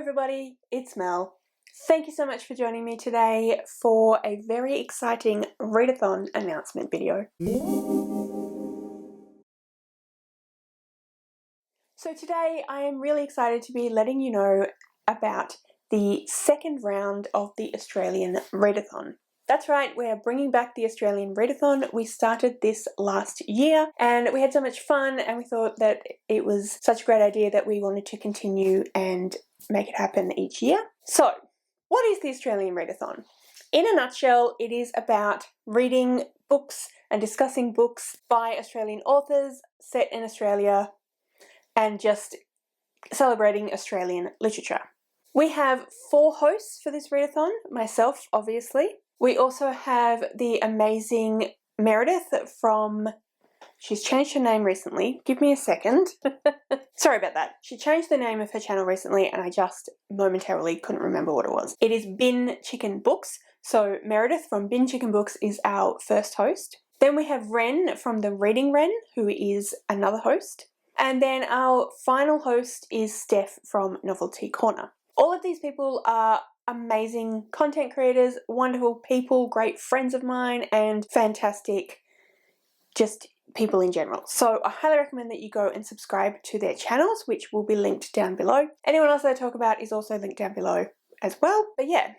everybody, it's Mel. Thank you so much for joining me today for a very exciting Readathon announcement video. So today I am really excited to be letting you know about the second round of the Australian Readathon. That's right, we're bringing back the Australian Readathon. We started this last year and we had so much fun, and we thought that it was such a great idea that we wanted to continue and make it happen each year. So, what is the Australian Readathon? In a nutshell, it is about reading books and discussing books by Australian authors set in Australia and just celebrating Australian literature. We have 4 hosts for this readathon, myself obviously. We also have the amazing Meredith from, she's changed her name recently, give me a second. Sorry about that. She changed the name of her channel recently and I just momentarily couldn't remember what it was. It is Bin Chicken Books, so Meredith from Bin Chicken Books is our first host. Then we have Ren from The Reading Ren, who is another host. And then our final host is Steph from Novelty Corner. All of these people are amazing content creators, wonderful people, great friends of mine, and fantastic just people in general. So I highly recommend that you go and subscribe to their channels, which will be linked down below. Anyone else that I talk about is also linked down below as well. But yeah,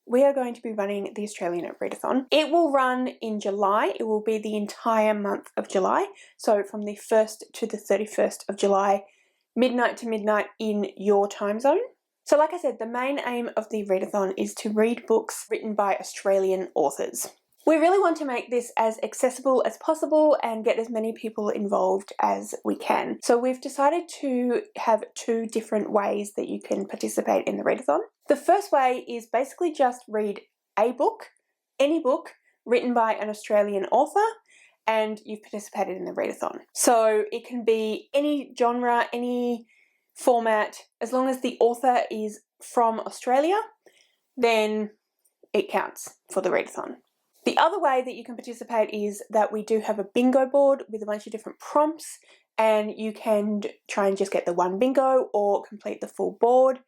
we are going to be running the Australian Readathon. It will run in July. It will be the entire month of July. So from the 1st to the 31st of July, midnight to midnight in your time zone. So like I said, the main aim of the Readathon is to read books written by Australian authors. We really want to make this as accessible as possible and get as many people involved as we can. So we've decided to have 2 different ways that you can participate in the Readathon. The first way is basically just read a book, any book written by an Australian author, and you've participated in the Readathon. So it can be any genre, any format, as long as the author is from Australia, then it counts for the Readathon. The other way that you can participate is that we do have a bingo board with a bunch of different prompts, and you can try and just get the one bingo or complete the full board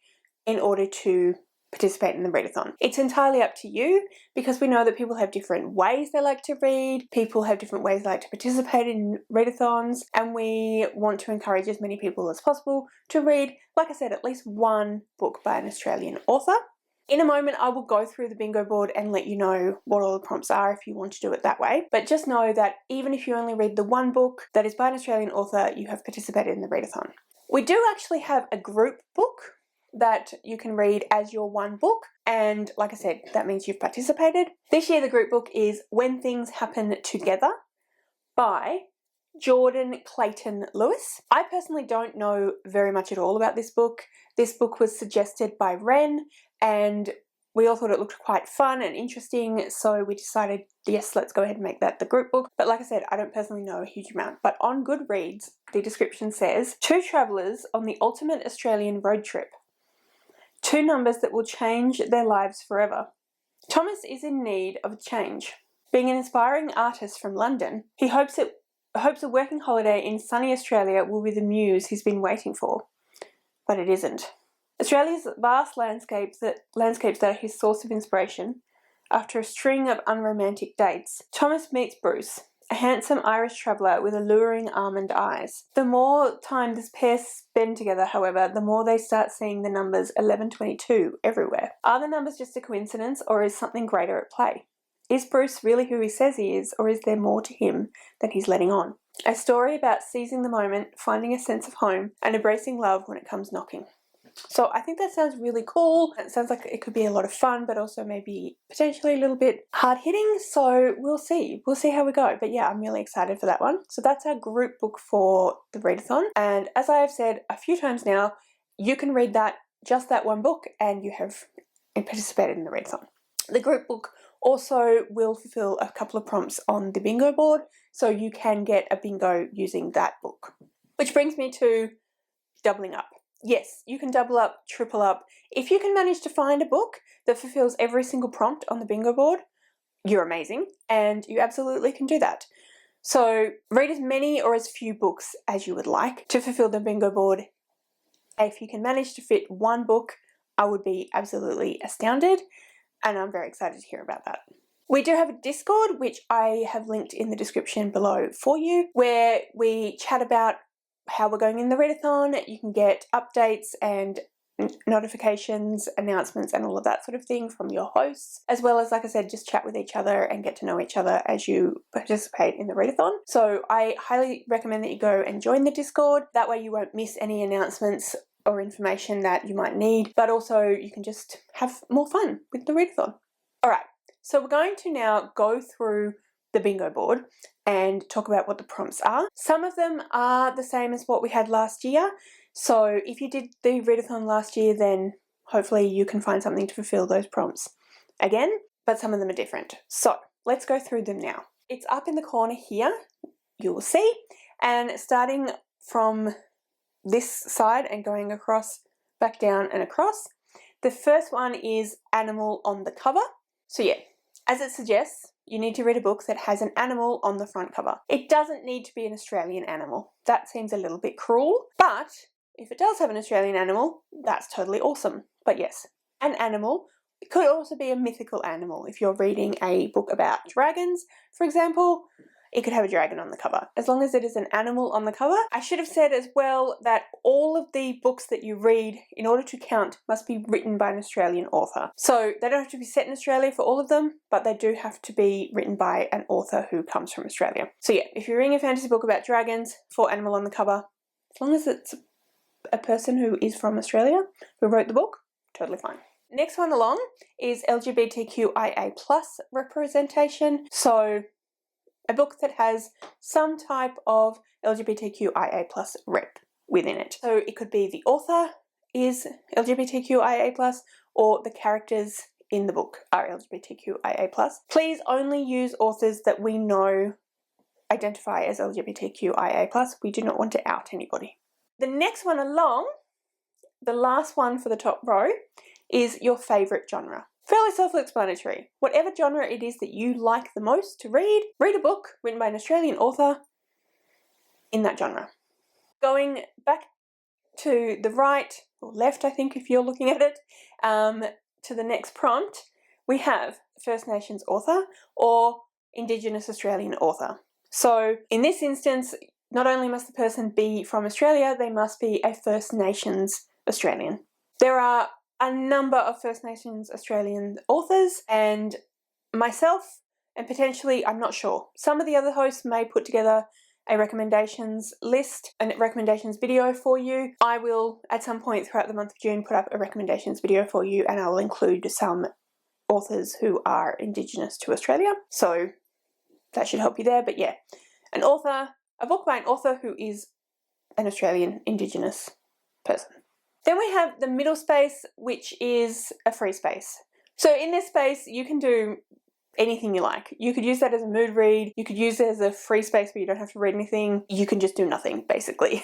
in order to participate in the Readathon. It's entirely up to you, because we know that people have different ways they like to read, people have different ways they like to participate in readathons, and we want to encourage as many people as possible to read, like I said, at least one book by an Australian author. In a moment I will go through the bingo board and let you know what all the prompts are if you want to do it that way, but just know that even if you only read the one book that is by an Australian author, you have participated in the Readathon. We do actually have a group book that you can read as your one book, and like I said, that means you've participated. This year the group book is When Things Happen Together by Jordan Clayton Lewis. I personally don't know very much at all about this book. This book was suggested by Ren and we all thought it looked quite fun and interesting, so we decided, yes, let's go ahead and make that the group book. But like I said, I don't personally know a huge amount. But on Goodreads, the description says, 2 travellers on the ultimate Australian road trip. 2 numbers that will change their lives forever. Thomas is in need of a change. Being an inspiring artist from London, he hopes a working holiday in sunny Australia will be the muse he's been waiting for. But it isn't. Australia's vast landscapes that are his source of inspiration. After a string of unromantic dates, Thomas meets Bruce, a handsome Irish traveller with alluring almond eyes. The more time this pair spend together, however, the more they start seeing the numbers 1122 everywhere. Are the numbers just a coincidence, or is something greater at play? Is Bruce really who he says he is, or is there more to him than he's letting on? A story about seizing the moment, finding a sense of home, and embracing love when it comes knocking. So I think that sounds really cool. It sounds like it could be a lot of fun, but also maybe potentially a little bit hard-hitting. So we'll see. We'll see how we go. But yeah, I'm really excited for that one. So that's our group book for the Readathon. And as I have said a few times now, you can read that, just that one book, and you have participated in the Readathon. The group book also will fulfill a couple of prompts on the bingo board, so you can get a bingo using that book. Which brings me to doubling up. Yes, you can double up, triple up. If you can manage to find a book that fulfills every single prompt on the bingo board, you're amazing, and you absolutely can do that. So read as many or as few books as you would like to fulfill the bingo board If you can manage to fit one book, I would be absolutely astounded, and I'm very excited to hear about that. We do have a Discord, which I have linked in the description below for you, where we chat about how we're going in the readathon. You can get updates and notifications, announcements, and all of that sort of thing from your hosts, as well as, like I said, just chat with each other and get to know each other as you participate in the readathon. So I highly recommend that you go and join the Discord. That way you won't miss any announcements or information that you might need, but also you can just have more fun with the readathon. All right, so we're going to now go through the bingo board and talk about what the prompts are. Some of them are the same as what we had last year. So if you did the readathon last year, then hopefully you can find something to fulfill those prompts again, but some of them are different. So let's go through them now. It's up in the corner here, you will see, and starting from this side and going across, back down and across. The first one is animal on the cover. So yeah, as it suggests, you need to read a book that has an animal on the front cover. It doesn't need to be an Australian animal. That seems a little bit cruel, but if it does have an Australian animal, that's totally awesome. But yes, an animal. It could also be a mythical animal. If you're reading a book about dragons, for example, it could have a dragon on the cover, as long as it is an animal on the cover. I should have said as well that all of the books that you read, in order to count, must be written by an Australian author. So they don't have to be set in Australia for all of them, but they do have to be written by an author who comes from Australia. So yeah, if you're reading a fantasy book about dragons for animal on the cover, as long as it's a person who is from Australia who wrote the book, totally fine. Next one along is LGBTQIA+ representation. So a book that has some type of LGBTQIA+ rep within it. So it could be the author is LGBTQIA+, or the characters in the book are LGBTQIA+. Please only use authors that we know identify as LGBTQIA+. We do not want to out anybody. The next one along, the last one for the top row, is your favourite genre. Fairly self-explanatory. Whatever genre it is that you like the most to read, read a book written by an Australian author in that genre. Going back to the right, or left I think if you're looking at it, to the next prompt, we have First Nations author or Indigenous Australian author. So in this instance, not only must the person be from Australia, they must be a First Nations Australian. There are a number of First Nations Australian authors, and myself, and potentially, I'm not sure, some of the other hosts may put together a recommendations list and recommendations video for you. I will, at some point throughout the month of June, put up a recommendations video for you, and I will include some authors who are Indigenous to Australia, so that should help you there. But yeah, a book by an author who is an Australian Indigenous person. Then we have the middle space, which is a free space. So in this space, you can do anything you like. You could use that as a mood read. You could use it as a free space where you don't have to read anything. You can just do nothing, basically.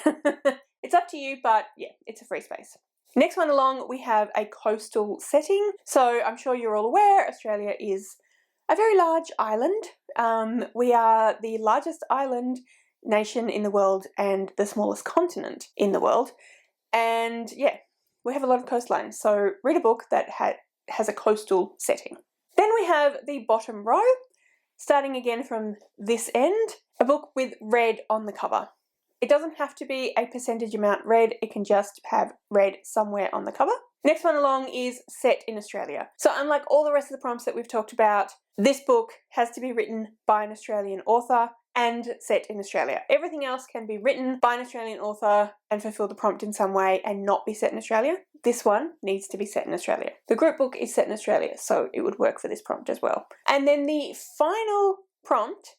It's up to you, but yeah, it's a free space. Next one along, we have a coastal setting. So I'm sure you're all aware, Australia is a very large island. We are the largest island nation in the world and the smallest continent in the world. And yeah, we have a lot of coastline, so read a book that has a coastal setting. Then we have the bottom row, starting again from this end, a book with red on the cover. It doesn't have to be a percentage amount red, it can just have red somewhere on the cover. Next one along is set in Australia. So unlike all the rest of the prompts that we've talked about, this book has to be written by an Australian author and set in Australia. Everything else can be written by an Australian author and fulfill the prompt in some way and not be set in Australia. This one needs to be set in Australia. The group book is set in Australia, so it would work for this prompt as well. And then the final prompt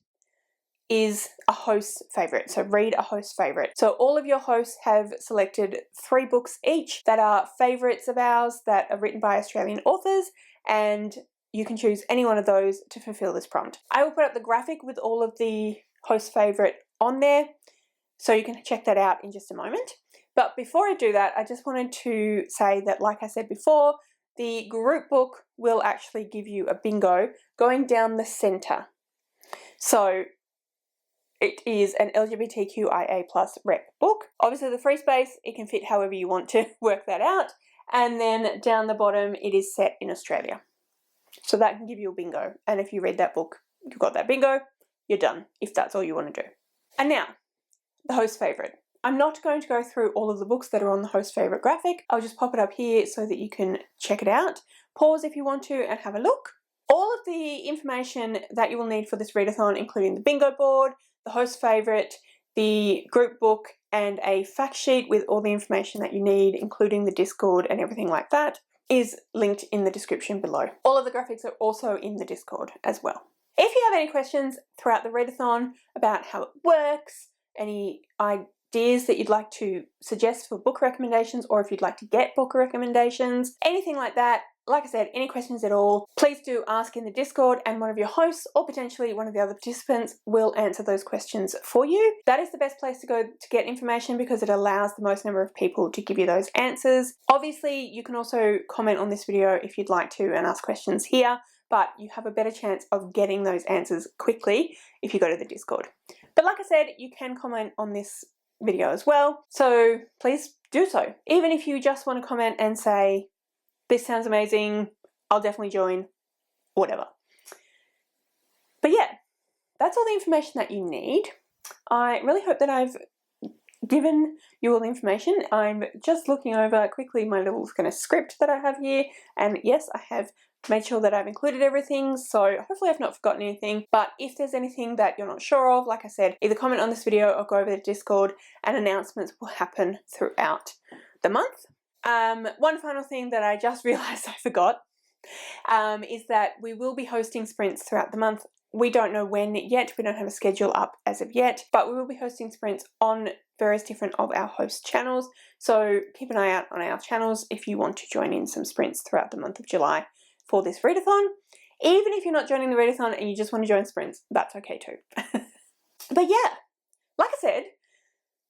is a host's favourite. So read a host's favourite. So all of your hosts have selected 3 books each that are favourites of ours that are written by Australian authors, and you can choose any one of those to fulfill this prompt. I will put up the graphic with all of the host favourite on there, so you can check that out in just a moment. But before I do that, I just wanted to say that, like I said before, the group book will actually give you a bingo going down the centre. So it is an LGBTQIA+ rep book. Obviously the free space, it can fit however you want to work that out. And then down the bottom, it is set in Australia. So that can give you a bingo. And if you read that book, you've got that bingo, you're done, if that's all you want to do. And now, the host favourite. I'm not going to go through all of the books that are on the host favourite graphic. I'll just pop it up here so that you can check it out. Pause if you want to and have a look. All of the information that you will need for this readathon, including the bingo board, the host favourite, the group book, and a fact sheet with all the information that you need, including the Discord and everything like that, is linked in the description below. All of the graphics are also in the Discord as well. If you have any questions throughout the readathon about how it works, any ideas that you'd like to suggest for book recommendations, or if you'd like to get book recommendations, anything like that, like I said, any questions at all, please do ask in the Discord and one of your hosts or potentially one of the other participants will answer those questions for you. That is the best place to go to get information because it allows the most number of people to give you those answers. Obviously, you can also comment on this video if you'd like to and ask questions here, but you have a better chance of getting those answers quickly if you go to the Discord. But like I said, you can comment on this video as well, so please do so. Even if you just want to comment and say, this sounds amazing, I'll definitely join, whatever. But yeah, that's all the information that you need. I really hope that I've given you all the information. I'm just looking over quickly my little kind of script that I have here, and yes, I have made sure that I've included everything, so hopefully I've not forgotten anything. But if there's anything that you're not sure of, like I said, either comment on this video or go over to Discord, and announcements will happen throughout the month. One final thing that I just realised I forgot is that we will be hosting sprints throughout the month. We don't know when yet, we don't have a schedule up as of yet, but we will be hosting sprints on various different of our host channels, so keep an eye out on our channels if you want to join in some sprints throughout the month of July for this readathon. Even if you're not joining the readathon and you just want to join sprints, that's okay too. But yeah, like I said,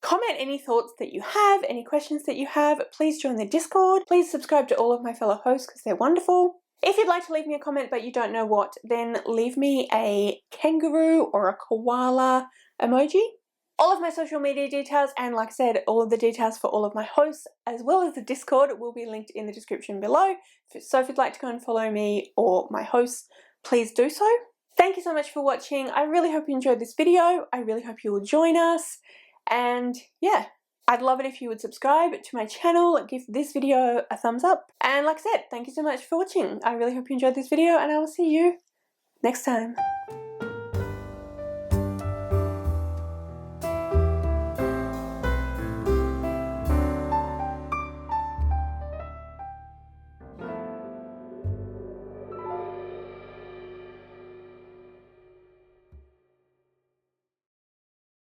comment any thoughts that you have, any questions that you have. Please join the Discord. Please subscribe to all of my fellow hosts because they're wonderful. If you'd like to leave me a comment but you don't know what, then leave me a kangaroo or a koala emoji. All of my social media details and, like I said, all of the details for all of my hosts as well as the Discord will be linked in the description below. So if you'd like to go and follow me or my hosts, please do so. Thank you so much for watching. I really hope you enjoyed this video. I really hope you will join us. And yeah, I'd love it if you would subscribe to my channel, give this video a thumbs up. And like I said, thank you so much for watching. I really hope you enjoyed this video and I will see you next time.